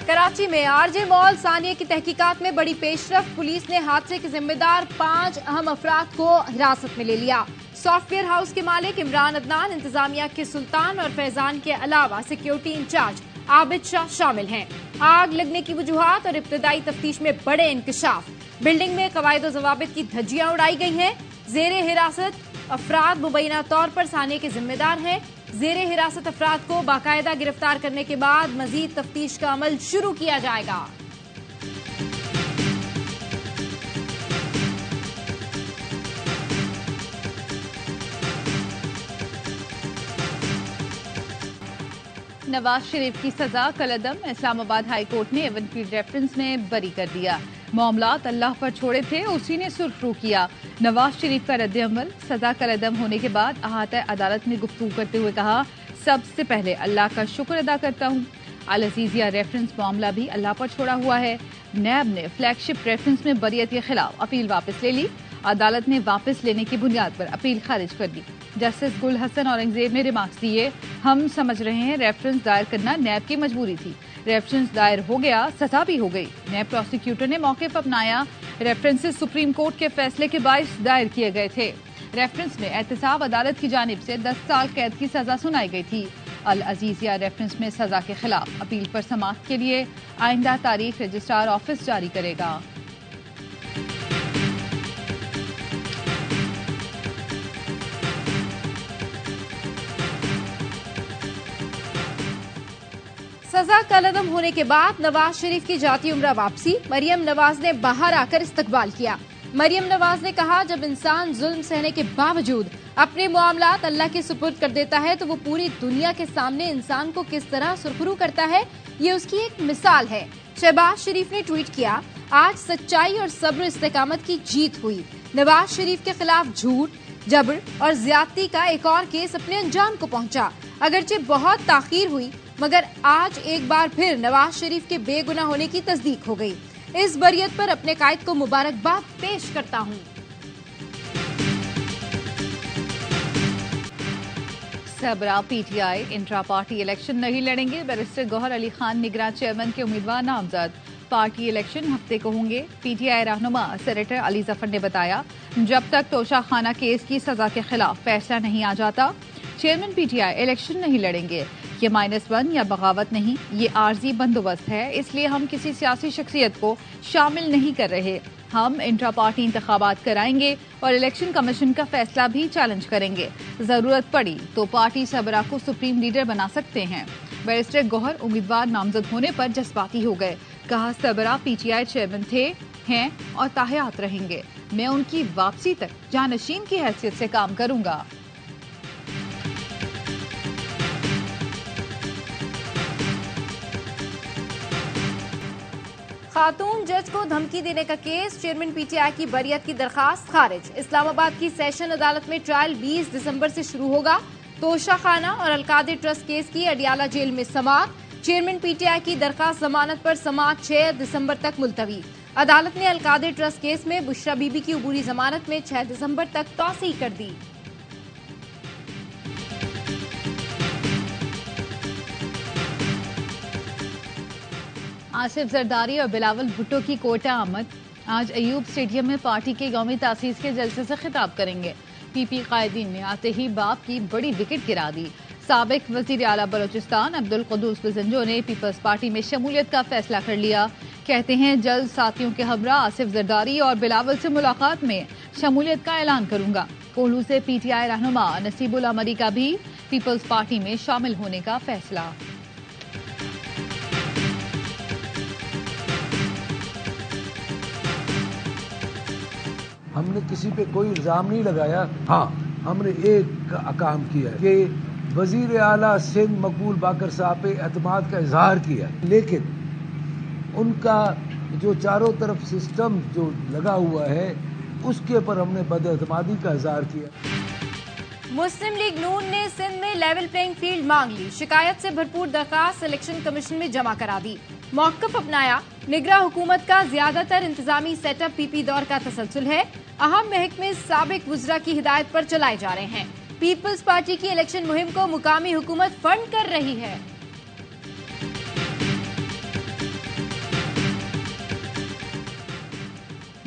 कराची में RJ mall Sania की तहकीकात में बड़ी पेशरफ। पुलिस ने हादसे के जिम्मेदार 5 अहम अफराद को हिरासत में ले लिया। सॉफ्टवेयर हाउस के मालिक इमरान अदनान, इंतजामिया के सुल्तान और फैजान के अलावा सिक्योरिटी इंचार्ज आबिद शाह शामिल हैं। आग लगने की वजूहात और इब्तदाई तफ्तीश में बड़े इंकशाफ। बिल्डिंग में कवायद जवाबित की धज्जियां उड़ाई गई हैं। जेरे हिरासत अफराद मुबैना तौर पर सानिया के जिम्मेदार हैं। जेरे हिरासत अफराद को बाकायदा गिरफ्तार करने के बाद मजीद तफ्तीश का अमल शुरू किया जाएगा। नवाज शरीफ की सजा कलअदम। इस्लामाबाद हाई कोर्ट ने एवनफील्ड रेफरेंस में बरी कर दिया। मामलात अल्लाह पर छोड़े थे, उसी ने सुर्खरू किया। नवाज शरीफ का रद्द-ए-अमल। सजा कलअदम होने के बाद अहाता अदालत में गुफ्तगू करते हुए कहा, सबसे पहले अल्लाह का शुक्र अदा करता हूँ। अल अजीजिया रेफरेंस मामला भी अल्लाह पर छोड़ा हुआ है। नैब ने फ्लैगशिप रेफरेंस में बरियत के खिलाफ अपील वापस ले ली। अदालत ने वापस लेने की बुनियाद पर अपील खारिज कर दी। जस्टिस गुल हसन औरंगजेब ने रिमार्क्स दिए, हम समझ रहे हैं रेफरेंस दायर करना नैब की मजबूरी थी। रेफरेंस दायर हो गया, सजा भी हो गई। नैब प्रोसिक्यूटर ने मौके पर अपनाया। रेफरेंसेस सुप्रीम कोर्ट के फैसले के बायस दायर किए गए थे। रेफरेंस में एहतसाब अदालत की जानिब से 10 साल कैद की सजा सुनाई गई थी। अल अजीजिया रेफरेंस में सजा के खिलाफ अपील पर समाअत के लिए आइंदा तारीख रजिस्ट्रार ऑफिस जारी करेगा। सजा कलअदम होने के बाद नवाज शरीफ की जाती उम्रा वापसी। मरियम नवाज ने बाहर आकर इस्तकबाल किया। मरियम नवाज ने कहा, जब इंसान जुल्म सहने के बावजूद अपने मामलात अल्लाह के सुपुर्द कर देता है तो वो पूरी दुनिया के सामने इंसान को किस तरह सुरखरू करता है, ये उसकी एक मिसाल है। शहबाज शरीफ ने ट्वीट किया, आज सच्चाई और सब्र इस्तेकामत की जीत हुई। नवाज शरीफ के खिलाफ झूठ, जबर और ज्यादती का एक और केस अपने अंजाम को पहुंचा। अगरचे बहुत ताखीर हुई, मगर आज एक बार फिर नवाज शरीफ के बेगुनाह होने की तस्दीक हो गई। इस बरियत पर अपने कायद को मुबारकबाद पेश करता हूँ। सबरा पीटीआई इंट्रा पार्टी इलेक्शन नहीं लड़ेंगे। बैरिस्टर गौहर अली खान निगरान चेयरमैन के उम्मीदवार नामजद। पार्टी इलेक्शन हफ्ते को होंगे। पीटीआई रहनुमा सेनेटर अली जफर ने बताया, जब तक तोशा खाना केस की सजा के खिलाफ फैसला नहीं आ जाता, चेयरमैन पीटीआई इलेक्शन नहीं लड़ेंगे। ये -1 या बगावत नहीं, ये आर्जी बंदोबस्त है, इसलिए हम किसी सियासी शख्सियत को शामिल नहीं कर रहे। हम इंट्रा पार्टी इंतखाबात कराएंगे और इलेक्शन कमीशन का फैसला भी चैलेंज करेंगे। जरूरत पड़ी तो पार्टी सबरा को सुप्रीम लीडर बना सकते हैं। बैरिस्टर गौहर उम्मीदवार नामजद होने पर जज्बाती हो गए। कहा, सबरा पीटीआई चेयरमैन थे, हैं और ताहयात रहेंगे। मैं उनकी वापसी तक जानशीन की हैसियत से काम करूंगा। खातून जज को धमकी देने का केस। चेयरमैन पीटीआई की बरियत की दरखास्त खारिज। इस्लामाबाद की सेशन अदालत में ट्रायल 20 दिसंबर से शुरू होगा। तोशा खाना और अलकादिर ट्रस्ट केस की अडियाला जेल में समाअत। चेयरमैन पीटीआई की दरखास्त जमानत पर समाअत 6 दिसंबर तक मुलतवी। अदालत ने अलकादिर ट्रस्ट केस में बुशरा बीबी की उबूरी जमानत में 6 दिसंबर तक तौसीह कर दी। आसिफ जरदारी और बिलावल भुट्टो की कोटा आमद। आज अयूब स्टेडियम में पार्टी के कौमी तासीस के जलसे से खिताब करेंगे। पीपी कायदीन ने आते ही बाप की बड़ी विकेट गिरा दी। साबिक वजीर आला बलोचिस्तान अब्दुल कुद्दूस बिजंजो ने पीपल्स पार्टी में शमूलियत का फैसला कर लिया। कहते हैं, जल्द साथियों के हमरा आसिफ जरदारी और बिलावल से मुलाकात में शमूलियत का ऐलान करूंगा। कोल्हू से पीटीआई रहनुमा नसीबुल अमरी का भी पीपल्स पार्टी में शामिल होने का फैसला। हमने किसी पे कोई इल्जाम नहीं लगाया। हाँ, हमने एक काम किया कि वजीर आला सिंध मकबूल बाकर साहब पे एतमाद का इजहार किया, लेकिन उनका जो चारों तरफ सिस्टम जो लगा हुआ है उसके ऊपर हमने बदएतमादी का इजहार किया। मुस्लिम लीग नून ने सिंध में लेवल प्लेइंग फील्ड मांग ली। शिकायत से भरपूर दरखास्त इलेक्शन कमीशन में जमा करा दी। मौक़िफ़ अपनाया। निगरान हुकूमत का ज्यादातर इंतजामी सेटअप पीपी दौर का तसलसल है। अहम महकमे साबिक वुज़रा की हिदायत पर चलाए जा रहे हैं। पीपल्स पार्टी की इलेक्शन मुहिम को मुकामी हुकूमत फंड कर रही है।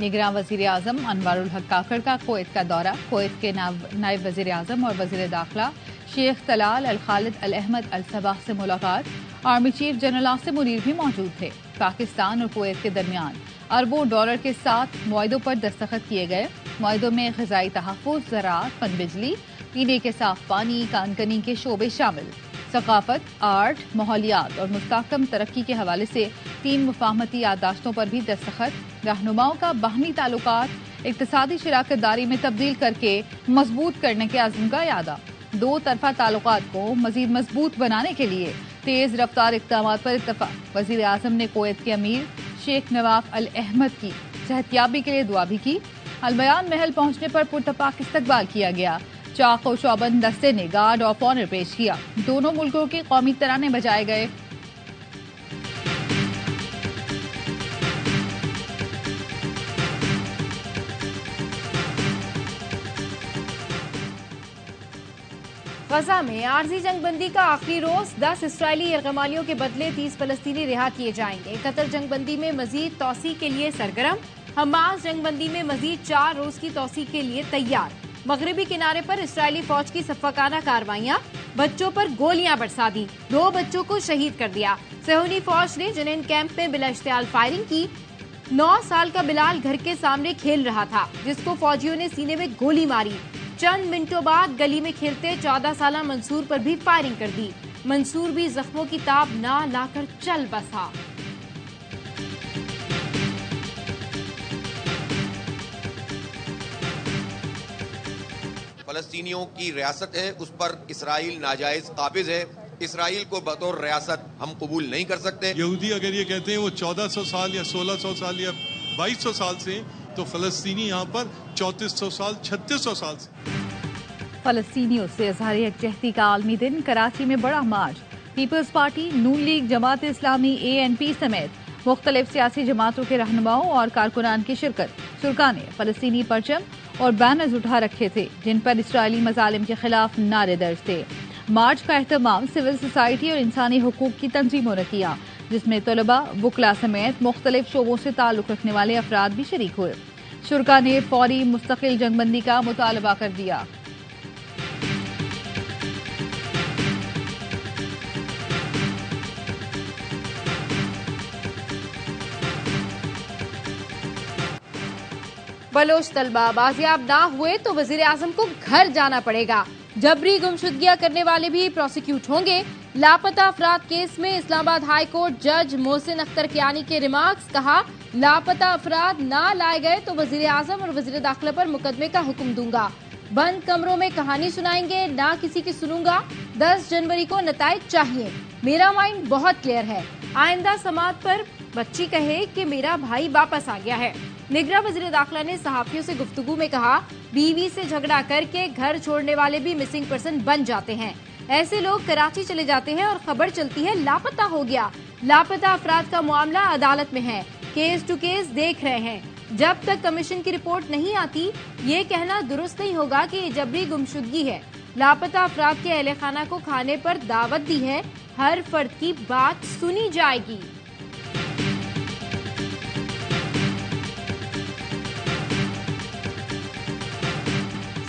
निगरान वजीर आजम अनवारुल हक काकड़ का कुवैत का दौरा। कुवैत के नायब वजीर आजम और वजीर दाखिला शेख तलाल अल खालिद अल अहमद अल सबाह से मुलाकात। Army chief general Asim Munir भी मौजूद थे। पाकिस्तान और कुवैत के दरमियान अरबों डॉलर के 7 मुआहदों पर दस्तखत किए गए। मुआहदों में ग़िज़ाई तहफ़्फ़ुज़, ज़राअत, पनबिजली, पीने के साफ पानी, कानकनी के शोबे शामिल। सकाफत, आर्ट, माहौलियात और मुस्तहकम तरक्की के हवाले से 3 मुफाहमती याददाश्तों पर भी दस्तखत। रहनुमाओं का बाहमी ताल्लुकात इक़्तिसादी शराकतदारी में तब्दील करके मजबूत करने के अज़्म का यादा। 2 तरफ़ा ताल्लुकात को मज़ीद मजबूत बनाने के लिए तेज़ रफ्तार इक़दामात पर इत्तफ़ाक़। वज़ीर आज़म ने कुवैत के अमीर शेख नवाफ अल अहमद की सेहतियाबी के लिए दुआ भी की। अलबयान महल पहुंचने पर पुरतपाक इस्तकबाल किया गया। चाक और चौबंद दस्ते ने गार्ड ऑफ ऑनर पेश किया। दोनों मुल्कों के कौमी तराने बजाए गए। गजा में आर्जी जंगबंदी का आखिरी रोज 10 इसराइली यरगमालियों के बदले 30 फलस्तीनी रिहा किए जाएंगे। कतर जंगबंदी में मजीद तौसी के लिए सरगर्म। हमास जंगबंदी में मजीद 4 रोज की तौसी के लिए तैयार। मगरबी किनारे पर इसराइली फौज की सफाकाना कार्रवाइयां। बच्चों पर गोलियां बरसा दी, 2 बच्चों को शहीद कर दिया। सेहूनी फौज ने जनीन कैंप में बिला इश्तियाल फायरिंग की। 9 साल का बिलाल घर के सामने खेल रहा था, जिसको फौजियों ने सीने में गोली मारी। चंद मिनटों बाद गली में खेलते 14 साला मंसूर पर भी फायरिंग कर दी। मंसूर भी जख्मों की ताब ना लाकर चल बसा। फलस्तीनियों की रियासत है, उस पर इसराइल नाजायज काबिज है। इसराइल को बतौर रियासत हम कबूल नहीं कर सकते। यहूदी अगर ये कहते हैं वो 1400 साल या 1600 साल या 2200 साल से, तो फलस्तीनी यहाँ पर 3400 साल 3600 साल से। फलस्तीनियों से इज़हार यकजहती का आलमी दिन। कराची में बड़ा मार्च। पीपल्स पार्टी, नून लीग, जमात इस्लामी, ANP समेत मुख्तलिफ सियासी जमातों के रहनुमाओं और कारकुनान की शिरकत। शुरका ने फलस्तीनी परचम और बैनर्स उठा रखे थे, जिन पर इसराइली मजालिम के खिलाफ नारे दर्ज थे। मार्च का एहतमाम सिविल सोसाइटी और इंसानी हुकूक की तंजीमों ने किया, जिसमें तलबा, वुकला समेत मुख्तलिफ शोबों से ताल्लुक रखने वाले अफराद भी शरीक हुए। शुरका ने फौरी मुस्तकिल जंगबंदी का मुतालबा कर दिया। बलोच तलबा बाजियाब ना हुए तो वजीर आजम को घर जाना पड़ेगा। जबरी गुमशुदगियां करने वाले भी प्रोसिक्यूट होंगे। लापता अफराद केस में इस्लामाबाद हाई कोर्ट जज मोहसिन अख्तर कियानी के रिमार्क्स। कहा, लापता अफराद ना लाए गए तो वजीर आजम और वजीर दाखिला पर मुकदमे का हुक्म दूंगा। बंद कमरों में कहानी सुनाएंगे, ना किसी की सुनूंगा। 10 जनवरी को नताइज चाहिए। मेरा माइंड बहुत क्लियर है। आइंदा समात पर बच्ची कहे कि मेरा भाई वापस आ गया है। निगरान वजीर दाखिला ने सहाफियों से गुफ्तगू में कहा, बीवी से झगड़ा करके घर छोड़ने वाले भी मिसिंग पर्सन बन जाते हैं। ऐसे लोग कराची चले जाते हैं और खबर चलती है लापता हो गया। लापता अफराद का मामला अदालत में है, केस टू केस देख रहे हैं। जब तक कमीशन की रिपोर्ट नहीं आती, ये कहना दुरुस्त नहीं होगा कि ये जबरी गुमशुदगी है। लापता अफराद के अहले खाना को खाने पर दावत दी है। हर फर्द की बात सुनी जाएगी।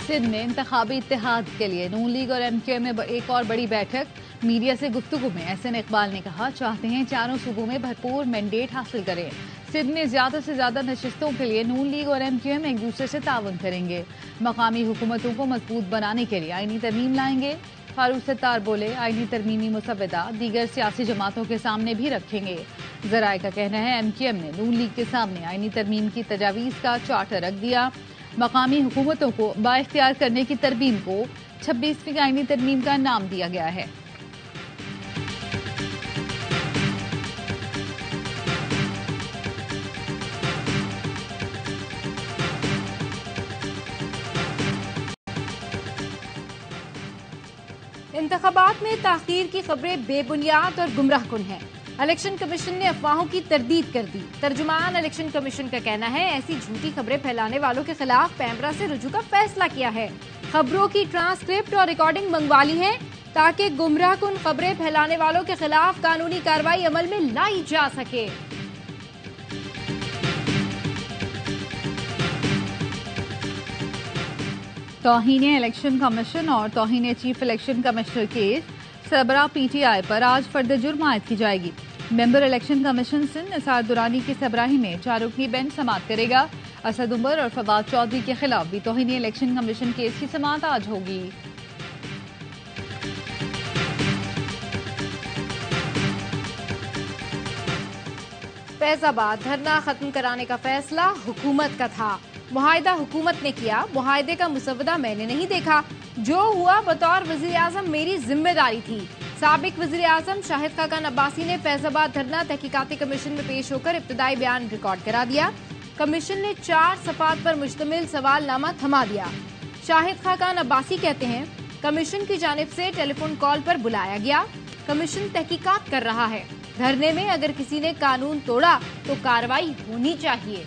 सिंध में इंतखाबी इत्तेहाद के लिए नून लीग और MQM में एक और बड़ी बैठक। मीडिया से गुफ्तगू में एहसन इकबाल ने कहा, चाहते हैं चारों सूबों में भरपूर मैंडेट हासिल करें। सिंध में ज्यादा से ज्यादा नशिस्तों के लिए नून लीग और MQM एक दूसरे से ताउन करेंगे। मकामी हुकूमतों को मजबूत बनाने के लिए आईनी तरमीम लाएंगे। फारूक सत्तार बोले, आईनी तरमीमी मुसव्वदा दीगर सियासी जमातों के सामने भी रखेंगे। जराए का कहना है MQM ने नून लीग के सामने आईनी तरमीम की तजावीज़ का चार्टर रख दिया। मकामी हुकूमतों को बाइख्तियार करने की तरमीम को 26वीं आईनी तरमीम का नाम दिया गया है। इंतखाबात में ताखीर की खबरें बेबुनियाद और गुमराह कुन हैं। इलेक्शन कमीशन ने अफवाहों की तरदीद कर दी। तर्जुमान इलेक्शन कमीशन का कहना है ऐसी झूठी खबरें फैलाने वालों के खिलाफ पैमरा से रुजू का फैसला किया है। खबरों की ट्रांसक्रिप्ट और रिकॉर्डिंग मंगवा ली है ताकि गुमराहकुन खबरें फैलाने वालों के खिलाफ कानूनी कार्रवाई अमल में लाई जा सके। तौहीन इलेक्शन कमीशन और तौहीन चीफ इलेक्शन कमिश्नर केस सरबराह पीटीआई पर आज फर्द जुर्म आयद की जाएगी। Member election commission Sindh Nisar Durrani की सरबराही में 4 रुकनी बेंच समाअत करेगा। असद उमर और फवाद चौधरी के खिलाफ भी तौहीन इलेक्शन कमीशन केस की समाअत आज होगी। फैजाबाद धरना खत्म कराने का फैसला हुकूमत का था। मुआहिदा हुकूमत ने किया, मुआहिदे का मुसवदा मैंने नहीं देखा। जो हुआ बतौर वजीर आजम मेरी जिम्मेदारी थी। साबिक वजीर आजम शाहिद खाकान अब्बासी ने फैजाबाद धरना तहकीकाती कमीशन में पेश होकर इब्तदाई बयान रिकॉर्ड करा दिया। कमीशन ने 4 सफ़ात पर मुश्तमिल सवालनामा थमा दिया। शाहिद खाकान अब्बासी कहते हैं कमीशन की जानिब से टेलीफोन कॉल पर बुलाया गया। कमीशन तहकीकात कर रहा है। धरने में अगर किसी ने कानून तोड़ा तो कार्रवाई होनी चाहिए।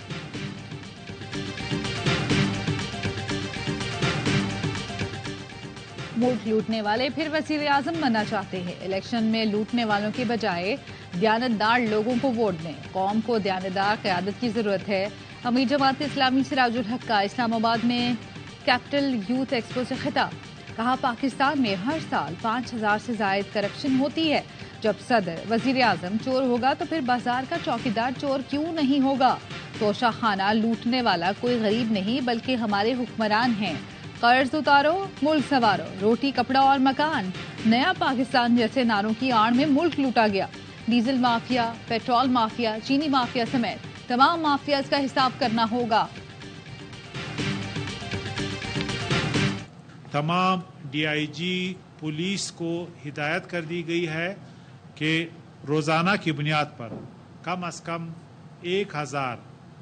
मुल्क लूटने वाले फिर वजीर आजम बनना चाहते हैं। इलेक्शन में लूटने वालों के बजाय दयानतदार लोगों को वोट दें। कौम को दयानतदार क़यादत की जरूरत है। अमीर जमात इस्लामी सिराजुल हक का इस्लामाबाद में कैपिटल यूथ एक्सपो से खिताब। कहा पाकिस्तान में हर साल 5000 से जायद करप्शन होती है। जब सदर वजीर आजम चोर होगा तो फिर बाजार का चौकीदार चोर क्यों नहीं होगा। तोशा खाना लूटने वाला कोई गरीब नहीं बल्कि हमारे हुक्मरान हैं। कर्ज उतारो, मुल्क संवारो, रोटी कपड़ा और मकान। नया पाकिस्तान जैसे नारों की आड़ में मुल्क लूटा गया। डीजल माफिया, पेट्रोल माफिया, चीनी माफिया समेत तमाम माफियाज का हिसाब करना होगा। तमाम डीआईजी पुलिस को हिदायत कर दी गई है कि रोजाना की बुनियाद पर कम अज कम 1000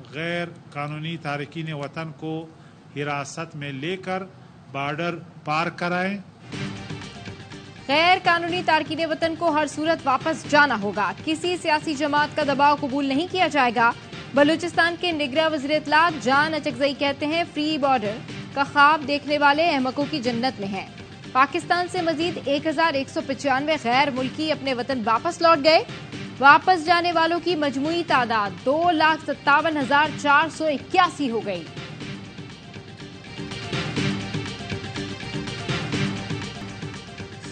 गैर कानूनी तारकीन वतन को हिरासत में लेकर बॉर्डर पार कराएं। गैर कानूनी तारकीन वतन को हर सूरत वापस जाना होगा। किसी सियासी जमात का दबाव कबूल नहीं किया जाएगा। बलूचिस्तान के निगरां वज़ीर इत्तलात जान अचकज़ई कहते हैं फ्री बॉर्डर का ख्वाब देखने वाले अहमकों की जन्नत में हैं। पाकिस्तान से मजीद 1195 गैर मुल्की अपने वतन वापस लौट गए। वापस जाने वालों की मजमूई तादाद 2,57,481 हो गई।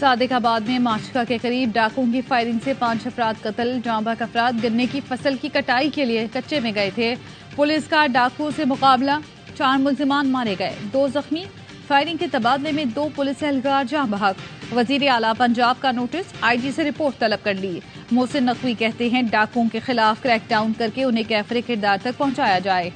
सादिकाबाद में माशका के करीब डाकुओं की फायरिंग से 5 अफराद कत्ल। जांबाक अफराद गन्ने की फसल की कटाई के लिए कच्चे में गए थे। पुलिस का डाकुओं से मुकाबला, 4 मुल्जिमान मारे गए, 2 जख्मी। फायरिंग के तबादले में 2 पुलिस एहलकार जाँ बहक। वजीर आला पंजाब का नोटिस, IG से रिपोर्ट तलब कर ली। मोहसिन नकवी कहते हैं डाकुओं के खिलाफ क्रैकडाउन करके उन्हें कैफरे किरदार तक पहुंचाया जाए।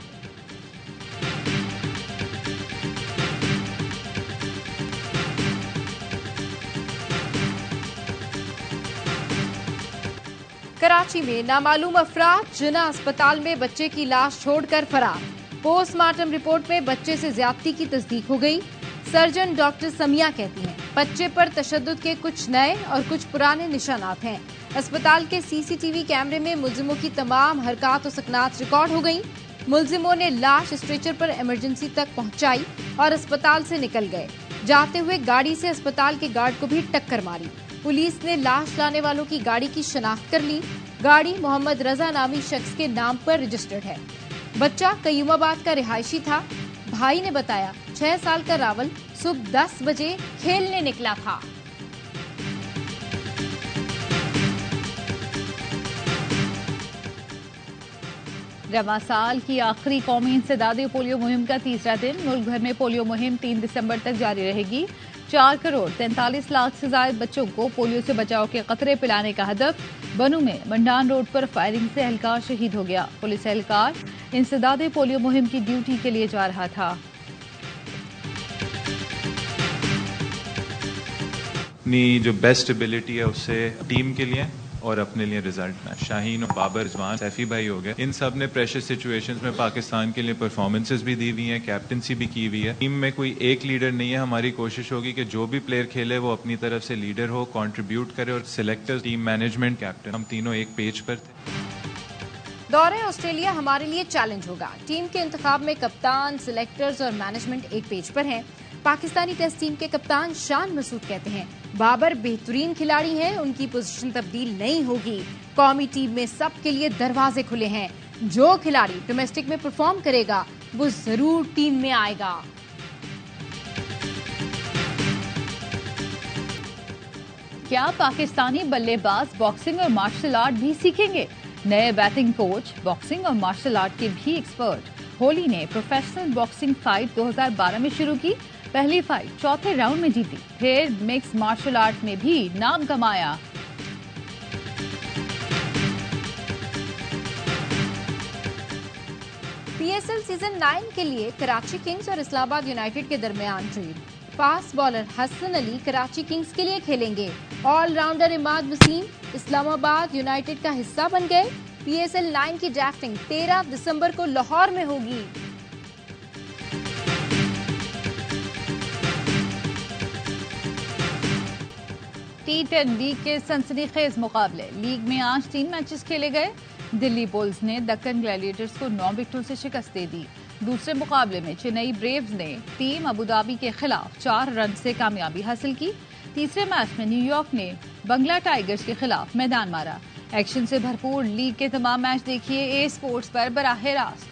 कराची में नामालूम अफराद जिना अस्पताल में बच्चे की लाश छोड़कर फरार। पोस्टमार्टम रिपोर्ट में बच्चे से ज्यादती की तस्दीक हो गई। सर्जन डॉक्टर समिया कहती हैं बच्चे पर तशद्दुद के कुछ नए और कुछ पुराने निशानात हैं। अस्पताल के CCTV कैमरे में मुल्जिमों की तमाम हरकत और सकनात रिकॉर्ड हो गई। मुल्जिमों ने लाश स्ट्रेचर पर इमरजेंसी तक पहुंचाई और अस्पताल से निकल गए। जाते हुए गाड़ी से अस्पताल के गार्ड को भी टक्कर मारी। पुलिस ने लाश लाने वालों की गाड़ी की शनाख्त कर ली। गाड़ी मोहम्मद रजा नामी शख्स के नाम पर रजिस्टर्ड है। बच्चा कयूमाबाद का रिहायशी था। भाई ने बताया 6 साल का रावल सुबह 10 बजे खेलने निकला था। रवा साल की आखिरी कौमी इंसदादी पोलियो मुहिम का तीसरा दिन। मुल्क भर में पोलियो मुहिम 3 दिसंबर तक जारी रहेगी। 4 करोड़ 43 लाख से ज्यादा बच्चों को पोलियो से बचाव के कतरे पिलाने का हदफ। बनू में मंडान रोड पर फायरिंग से एहलकार शहीद हो गया। पुलिस एहलकार इंसदादी पोलियो मुहिम की ड्यूटी के लिए जा रहा था। अपनी जो बेस्ट एबिलिटी है उससे टीम के लिए और अपने लिए रिजल्ट मैच। शाहीन और बाबर, रिजवान, सैफी भाई हो गए, इन सब ने प्रेशर सिचुएशंस में पाकिस्तान के लिए परफॉर्मेंसेस भी दी हुई हैं, कैप्टनसी भी की हुई है। टीम में कोई एक लीडर नहीं है। हमारी कोशिश होगी कि जो भी प्लेयर खेले वो अपनी तरफ से लीडर हो, कंट्रीब्यूट करे, और सिलेक्टर्स, टीम मैनेजमेंट, कैप्टन, हम तीनों एक पेज पर थे। दौरे ऑस्ट्रेलिया हमारे लिए चैलेंज होगा। टीम के इंतखाब में कप्तान, सिलेक्टर्स और मैनेजमेंट एक पेज पर हैं। पाकिस्तानी टेस्ट टीम के कप्तान शान मसूद कहते हैं, बाबर बेहतरीन खिलाड़ी हैं, उनकी पोजीशन तब्दील नहीं होगी। कौमी टीम में सबके लिए दरवाजे खुले हैं। जो खिलाड़ी डोमेस्टिक में परफॉर्म करेगा वो जरूर टीम में आएगा। क्या पाकिस्तानी बल्लेबाज बॉक्सिंग और मार्शल आर्ट भी सीखेंगे? नए बैटिंग कोच बॉक्सिंग और मार्शल आर्ट के भी एक्सपर्ट। होली ने प्रोफेशनल बॉक्सिंग फाइट 2012 में शुरू की। पहली फाइट चौथे राउंड में जीती, फिर मिक्स मार्शल आर्ट में भी नाम कमाया। पीएसएल सीजन 9 के लिए कराची किंग्स और इस्लामाबाद यूनाइटेड के दरमियान trade. Fast bowler Hasan Ali Karachi Kings के लिए खेलेंगे। ऑलराउंडर इमाद वसीम इस्लामाबाद यूनाइटेड का हिस्सा बन गए। पीएसएल 9 की ड्राफ्टिंग 13 दिसंबर को लाहौर में होगी। T10 लीग के सनसनीखेज मुकाबले। लीग में आज 3 मैचेस खेले गए। दिल्ली बुल्स ने दक्कन ग्लैडिएटर्स को 9 विकेटों से शिकस्त दे दी। दूसरे मुकाबले में चेन्नई ब्रेव्स ने टीम अबू धाबी के खिलाफ 4 रन से कामयाबी हासिल की। तीसरे मैच में न्यूयॉर्क ने बंगला टाइगर्स के खिलाफ मैदान मारा। एक्शन से भरपूर लीग के तमाम मैच देखिए ए स्पोर्ट्स पर बराह रास्त।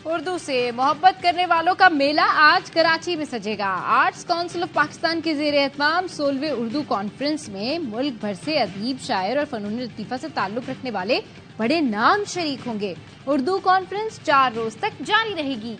उर्दू से मोहब्बत करने वालों का मेला आज कराची में सजेगा। आर्ट्स काउंसिल ऑफ पाकिस्तान के ज़ेर एहतमाम 16वें उर्दू कॉन्फ्रेंस में मुल्क भर से अदीब, शायर और फनून लतीफ़ा से ताल्लुक रखने वाले बड़े नाम शरीक होंगे। उर्दू कॉन्फ्रेंस 4 रोज तक जारी रहेगी।